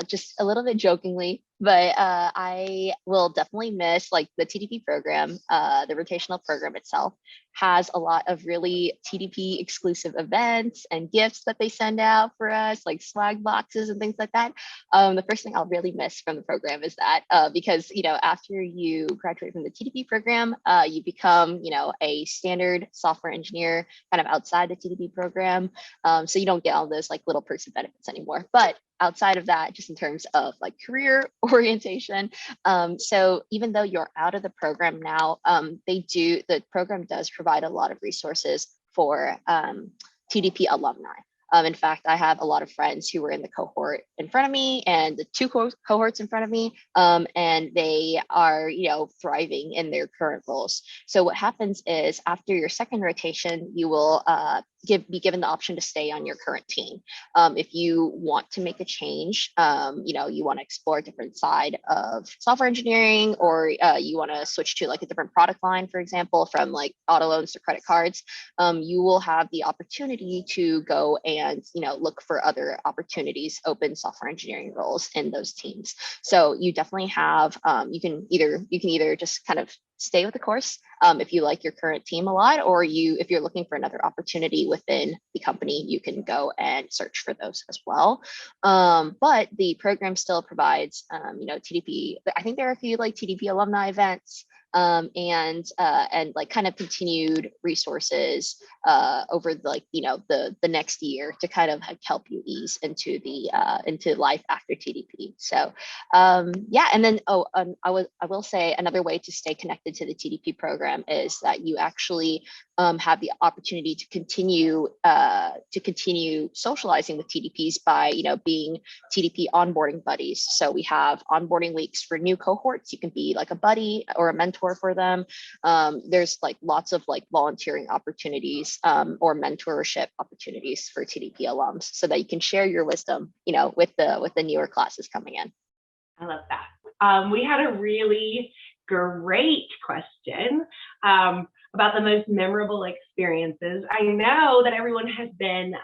S3: just a little bit jokingly, but I will definitely miss like the TDP program. The rotational program itself has a lot of really TDP exclusive events and gifts that they send out for us, like swag boxes and things like that. The first thing I'll really miss from the program is that because, you know, after you graduate from the TDP program, you become, you know, a standard software engineer kind of outside the TDP program. So you don't get all those like little perks and benefits anymore. But outside of that, just in terms of like career orientation. So even though you're out of the program now, the program does provide a lot of resources for TDP alumni. In fact, I have a lot of friends who were in the cohort in front of me and the 2 cohorts in front of me, and they are, you know, thriving in their current roles. So what happens is after your second rotation, you will be given the option to stay on your current team. If you want to make a change, you know, you want to explore a different side of software engineering, or you want to switch to like a different product line, for example, from like auto loans to credit cards, you will have the opportunity to go and, you know, look for other opportunities, open software engineering roles in those teams. So you definitely have, you can either just kind of stay with the course if you like your current team a lot, or if you're looking for another opportunity within the company, you can go and search for those as well. But the program still provides, you know, TDP. I think there are a few like TDP alumni events and like kind of continued resources over like, you know, the next year to kind of help you ease into the into life after TDP. So yeah, and then I will say another way to stay connected to the TDP program is that you actually have the opportunity to continue socializing with TDPs by, you know, being TDP onboarding buddies. So we have onboarding weeks for new cohorts. You can be like a buddy or a mentor for them. There's like lots of like volunteering opportunities or mentorship opportunities for TDP alums, so that you can share your wisdom, you know, with the newer classes coming in.
S1: I love that. We had a really great question about the most memorable experiences. I know that everyone has been,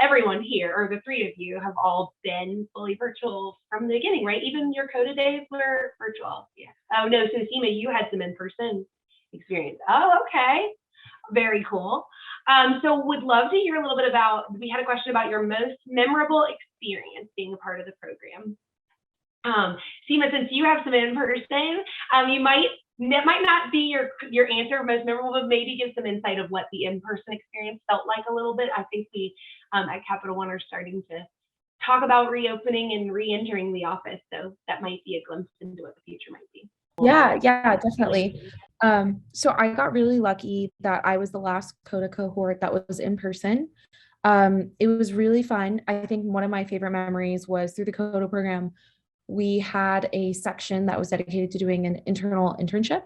S1: everyone here, or the 3 of you, have all been fully virtual from the beginning, right? Even your CODA days were virtual. Yeah. Oh no, so SEEMA, you had some in-person experience. Oh, okay. Very cool. So would love to hear a little bit about, we had a question about your most memorable experience being a part of the program. SEEMA, since you have some in-person, that might not be your answer most memorable, but maybe give some insight of what the in-person experience felt like a little bit. I think we at Capital One are starting to talk about reopening and re-entering the office, so that might be a glimpse into what the future might be.
S4: Yeah, definitely. So I got really lucky that I was the last CODA cohort that was in person. It was really fun. I think one of my favorite memories was through the CODA program, we had a section that was dedicated to doing an internal internship.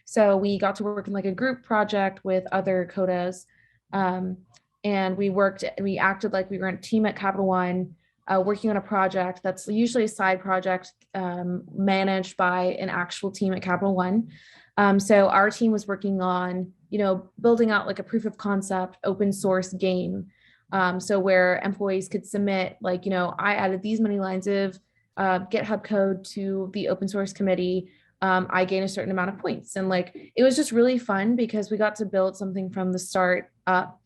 S4: So we got to work in like a group project with other CODAs. And we acted like we were a team at Capital One, working on a project that's usually a side project managed by an actual team at Capital One. So our team was working on, you know, building out like a proof of concept open source game. So where employees could submit like, you know, I added these many lines of GitHub code to the open source committee. I gain a certain amount of points. And like, it was just really fun because we got to build something from the start up.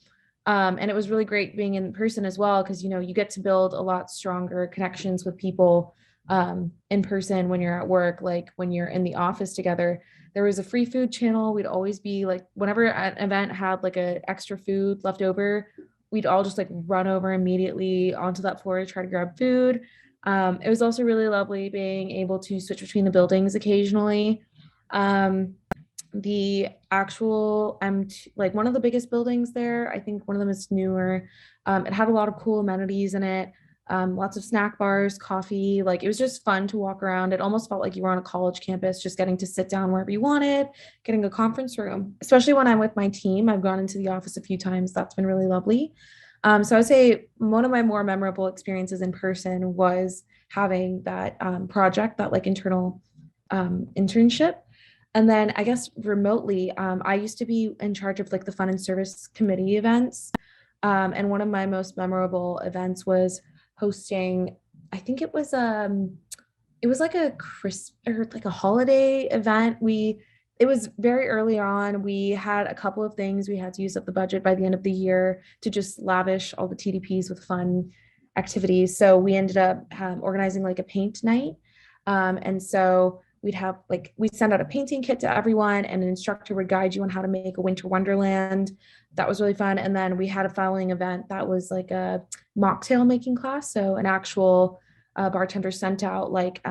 S4: And it was really great being in person as well, because, you know, you get to build a lot stronger connections with people in person when you're at work, like when you're in the office together. There was a free food channel. We'd always be like, whenever an event had like a extra food left over, we'd all just like run over immediately onto that floor to try to grab food. It was also really lovely being able to switch between the buildings occasionally. The actual like one of the biggest buildings there, I think one of them is newer. It had a lot of cool amenities in it. lots of snack bars, coffee. Like, it was just fun to walk around. It almost felt like you were on a college campus, just getting to sit down wherever you wanted, getting a conference room, especially when I'm with my team. I've gone into the office a few times. That's been really lovely. So I'd say one of my more memorable experiences in person was having that project, that like internal internship. And then I guess remotely, I used to be in charge of like the fun and service committee events. And one of my most memorable events was hosting, I think it was like a or like a holiday event. It was very early on. We had a couple of things. We had to use up the budget by the end of the year to just lavish all the TDPs with fun activities. So we ended up organizing like a paint night. And so we'd send out a painting kit to everyone, and an instructor would guide you on how to make a winter wonderland. That was really fun. And then we had a following event that was like a mocktail making class. So an actual bartender sent out like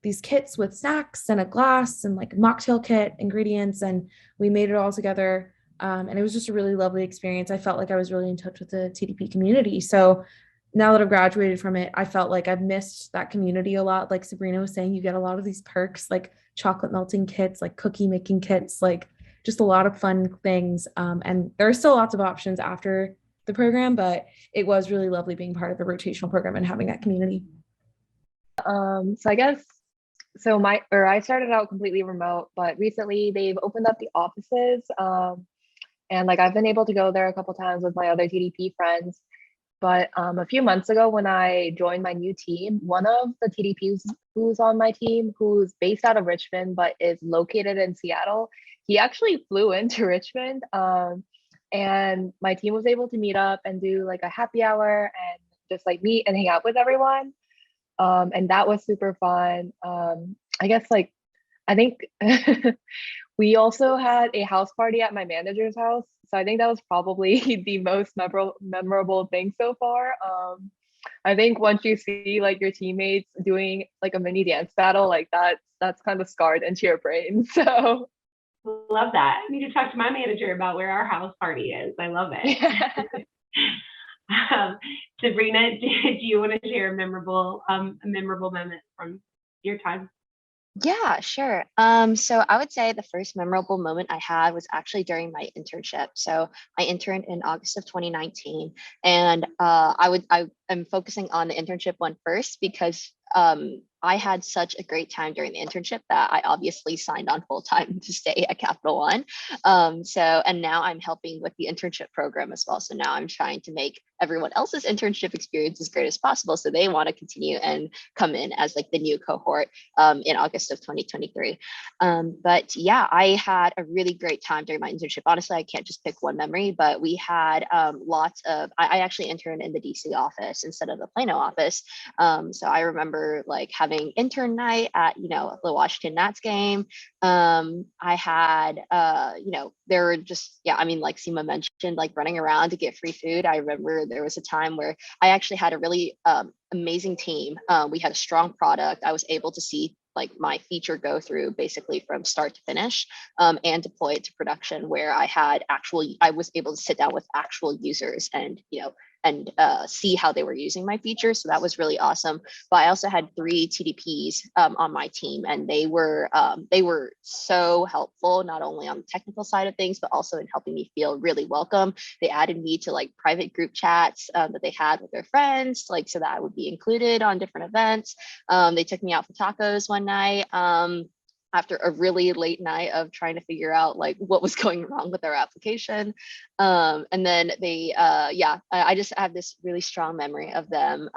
S4: these kits with snacks and a glass and like a mocktail kit ingredients, and we made it all together. And it was just a really lovely experience. I felt like I was really in touch with the TDP community. So now that I've graduated from it, I felt like I've missed that community a lot. Like Sabrina was saying, you get a lot of these perks, like chocolate melting kits, like cookie making kits, like just a lot of fun things. And there are still lots of options after the program, but it was really lovely being part of the rotational program and having that community.
S5: So I guess, I started out completely remote, but recently they've opened up the offices. And like I've been able to go there a couple times with my other TDP friends. But a few months ago, when I joined my new team, one of the TDPs who's on my team, who's based out of Richmond, but is located in Seattle, he actually flew into Richmond. And my team was able to meet up and do like a happy hour and just like meet and hang out with everyone. And that was super fun. I guess like, I think we also had a house party at my manager's house. So I think that was probably the most memorable thing so far. I think once you see like your teammates doing like a mini dance battle, like that's kind of scarred into your brain. So
S1: love that. I need to talk to my manager about where our house party is. I love it. Sabrina, do you want to share a memorable moment from your time?
S3: Yeah, sure. So I would say the first memorable moment I had was actually during my internship. So I interned in August of 2019, and I am focusing on the internship one first because I had such a great time during the internship that I obviously signed on full time to stay at Capital One. And now I'm helping with the internship program as well. So now I'm trying to make everyone else's internship experience as great as possible. So they want to continue and come in as like the new cohort in August of 2023. But yeah, I had a really great time during my internship. Honestly, I can't just pick one memory, but we had I actually interned in the DC office instead of the Plano office. So I remember like having intern night at, the Washington Nats game. I had, there were just, like SEEMA mentioned, like running around to get free food. I remember there was a time where I actually had a really amazing team. We had a strong product. I was able to see like my feature go through basically from start to finish and deploy it to production, where I was able to sit down with actual users and, see how they were using my feature. So that was really awesome. But I also had 3 TDPs on my team, and they were so helpful, not only on the technical side of things, but also in helping me feel really welcome. They added me to like private group chats that they had with their friends, like so that I would be included on different events. They took me out for tacos one night. After a really late night of trying to figure out like what was going wrong with our application. And then I just have this really strong memory of them.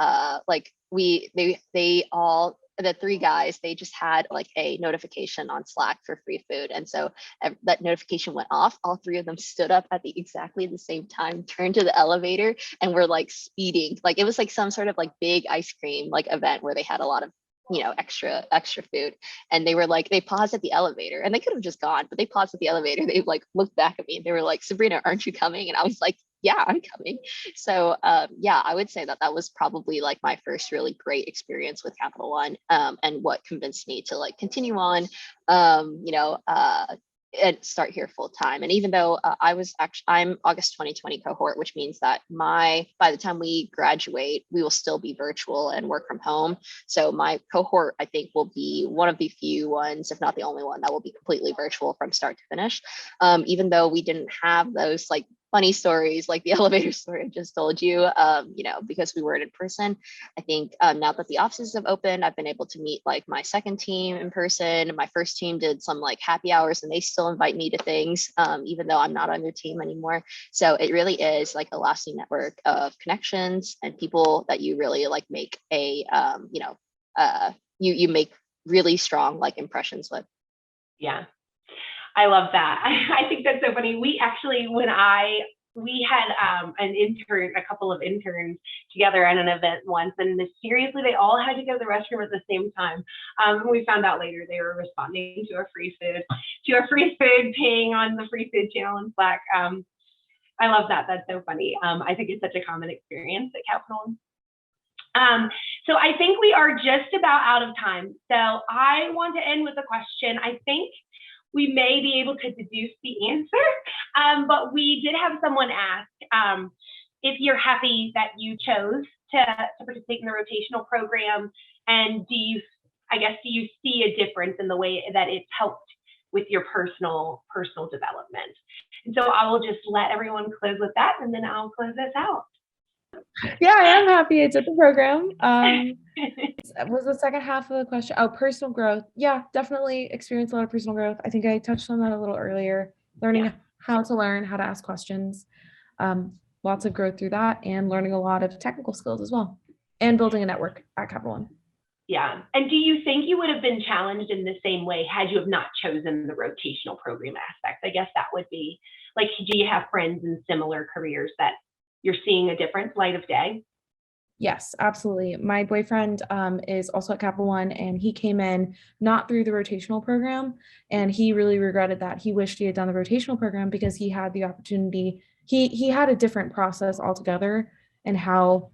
S3: The 3 guys, they just had like a notification on Slack for free food. And so that notification went off. All 3 of them stood up at exactly the same time, turned to the elevator, and were like speeding. Like it was like some sort of like big ice cream like event where they had a lot of extra food, and they were like, they paused at the elevator, and they could have just gone, but they paused at the elevator. They like looked back at me and they were like, Sabrina, aren't you coming? And I was like, yeah, I'm coming. So I would say that was probably like my first really great experience with Capital One, and what convinced me to like continue on. and start here full time. And even though I'm August 2020 cohort, which means that by the time we graduate, we will still be virtual and work from home. So my cohort, I think, will be one of the few ones, if not the only one, that will be completely virtual from start to finish. Even though we didn't have those like funny stories like the elevator story I just told you, because we weren't in person. I think now that the offices have opened, I've been able to meet like my second team in person. My first team did some like happy hours and they still invite me to things, even though I'm not on their team anymore. So it really is like a lasting network of connections and people that you really like make you make really strong like impressions with.
S1: Yeah. I love that. I think that's so funny. We actually, we had a couple of interns together at an event once, and mysteriously they all had to go to the restroom at the same time. We found out later they were responding to a free food ping on the free food channel in Slack. I love that. That's so funny. I think it's such a common experience at Capital One. So I think we are just about out of time. So I want to end with a question. I think we may be able to deduce the answer, but we did have someone ask if you're happy that you chose to participate in the rotational program, and do you see a difference in the way that it's helped with your personal development? And so I will just let everyone close with that, and then I'll close this out.
S4: Yeah, I am happy I did the program. Was the second half of the question? Oh, personal growth. Yeah, definitely experienced a lot of personal growth. I think I touched on that a little earlier. Learning how to learn, how to ask questions. Lots of growth through that, and learning a lot of technical skills as well, and building a network at Capital One.
S1: Yeah. And do you think you would have been challenged in the same way had you have not chosen the rotational program aspect? I guess that would be like, do you have friends in similar careers that you're seeing a different light of day?
S4: Yes, absolutely. My boyfriend is also at Capital One, and he came in not through the rotational program, and he really regretted that. He wished he had done the rotational program because he had the opportunity. He had a different process altogether, and how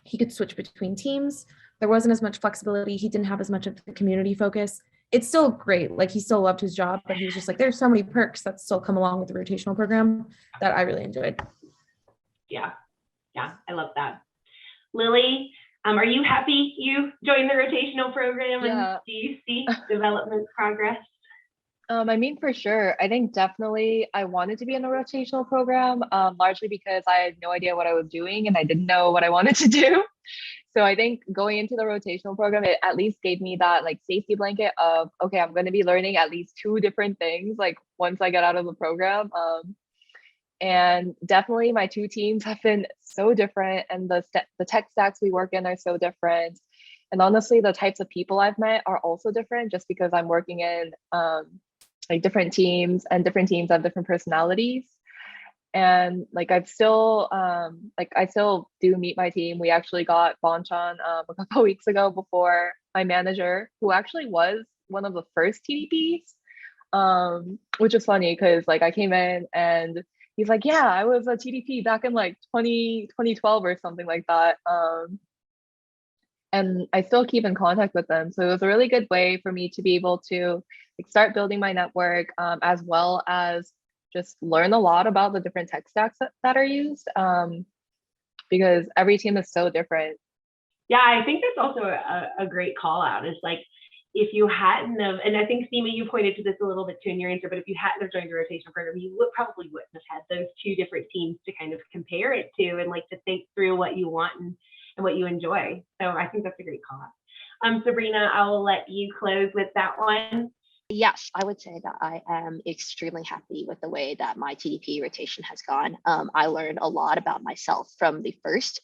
S4: he could switch between teams. There wasn't as much flexibility. He didn't have as much of the community focus. It's still great. Like, he still loved his job, but he was just like, there's so many perks that still come along with the rotational program that I really enjoyed.
S1: Yeah, I love that. Lily, are you happy you joined the rotational program?
S5: Yeah.
S1: And do you see development progress?
S5: I mean, for sure. I think definitely I wanted to be in a rotational program, largely because I had no idea what I was doing and I didn't know what I wanted to do. So I think going into the rotational program, it at least gave me that like safety blanket of, okay, I'm going to be learning at least 2 different things, like once I get out of the program. And definitely my 2 teams have been so different, and the tech stacks we work in are so different. And honestly, the types of people I've met are also different, just because I'm working in like different teams, and different teams have different personalities. And like I still do meet my team. We actually got Bonchan a couple weeks ago before my manager, who actually was one of the first TDPs, which is funny because like I came in and he's like, yeah, I was a TDP back in like 2012 or something like that. And I still keep in contact with them. So it was a really good way for me to be able to like start building my network, as well as just learn a lot about the different tech stacks that are used, because every team is so different.
S1: Yeah, I think that's also a great call out. Is like, if you hadn't have, and I think SEEMA, you pointed to this a little bit too in your answer, but if you hadn't have joined the rotation program, you probably wouldn't have had those 2 different teams to kind of compare it to, and like to think through what you want and what you enjoy. So I think that's a great call out. Sabrina, I will let you close with that one.
S3: Yes, I would say that I am extremely happy with the way that my TDP rotation has gone. I learned a lot about myself from the first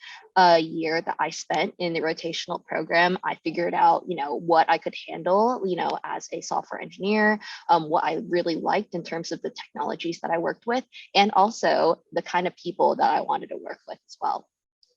S3: year that I spent in the rotational program. I figured out, what I could handle, as a software engineer, what I really liked in terms of the technologies that I worked with, and also the kind of people that I wanted to work with as well.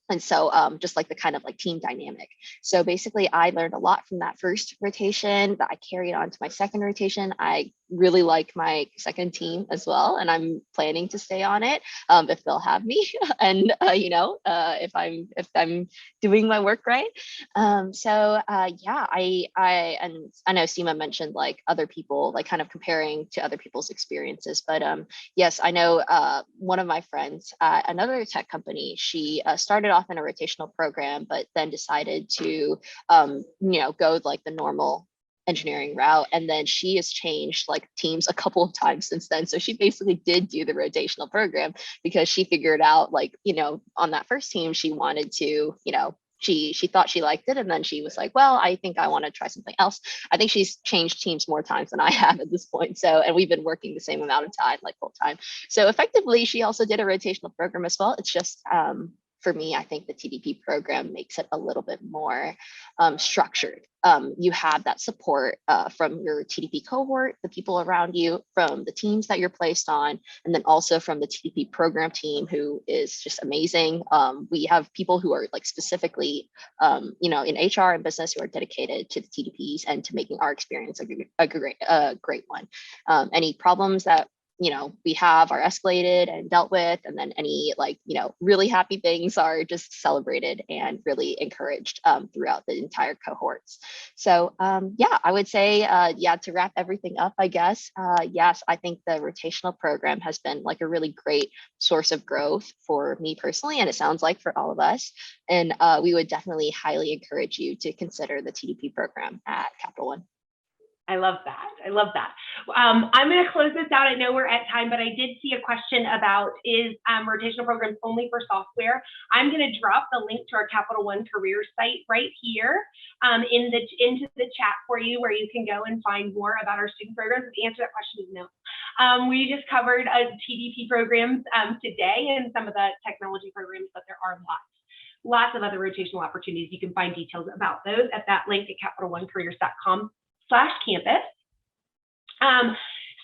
S3: And so just like the kind of like team dynamic. So basically I learned a lot from that first rotation that I carried on to my second rotation. I really like my second team as well, and I'm planning to stay on it if they'll have me and if I'm doing my work right. Yeah, and I know SEEMA mentioned like other people, like kind of comparing to other people's experiences, but yes, I know one of my friends at another tech company, she started off in a rotational program, but then decided to, go like the normal engineering route. And then she has changed like teams a couple of times since then. So she basically did do the rotational program because she figured out like, on that first team, she wanted to, she thought she liked it. And then she was like, well, I think I want to try something else. I think she's changed teams more times than I have at this point. So, and we've been working the same amount of time, like full time. So effectively, she also did a rotational program as well. It's just, for me, I think the TDP program makes it a little bit more structured. You have that support from your TDP cohort, the people around you, from the teams that you're placed on, and then also from the TDP program team, who is just amazing. We have people who are like specifically, in HR and business, who are dedicated to the TDPs and to making our experience a great one. Any problems that we have are escalated and dealt with, and then any really happy things are just celebrated and really encouraged throughout the entire cohorts. So yeah, I would say, to wrap everything up, I guess, yes, I think the rotational program has been like a really great source of growth for me personally, and it sounds like for all of us. And we would definitely highly encourage you to consider the TDP program at Capital One.
S1: I love that. I love that. I'm going to close this out. I know we're at time, but I did see a question about is rotational programs only for software? I'm going to drop the link to our Capital One career site right here into the chat for you, where you can go and find more about our student programs. The answer to that question is no. We just covered TDP programs today and some of the technology programs, but there are lots of other rotational opportunities. You can find details about those at that link at capitalonecareers.com/campus.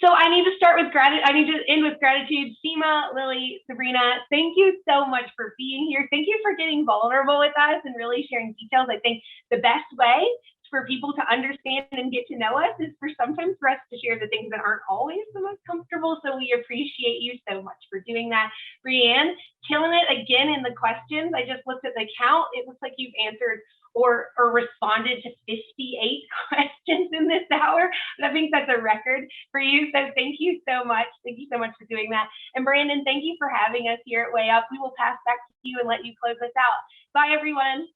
S1: So I need to start with gratitude. I need to end with gratitude. SEEMA, Lily, Sabrina, thank you so much for being here. Thank you for getting vulnerable with us and really sharing details. I think the best way for people to understand and get to know us is sometimes for us to share the things that aren't always the most comfortable. So we appreciate you so much for doing that. Brianne, killing it again in the questions. I just looked at the count. It looks like you've answered or responded to 58 questions in this hour. I think that's a record for you. So thank you so much. Thank you so much for doing that. And Brandon, thank you for having us here at Way Up. We will pass back to you and let you close us out. Bye, everyone.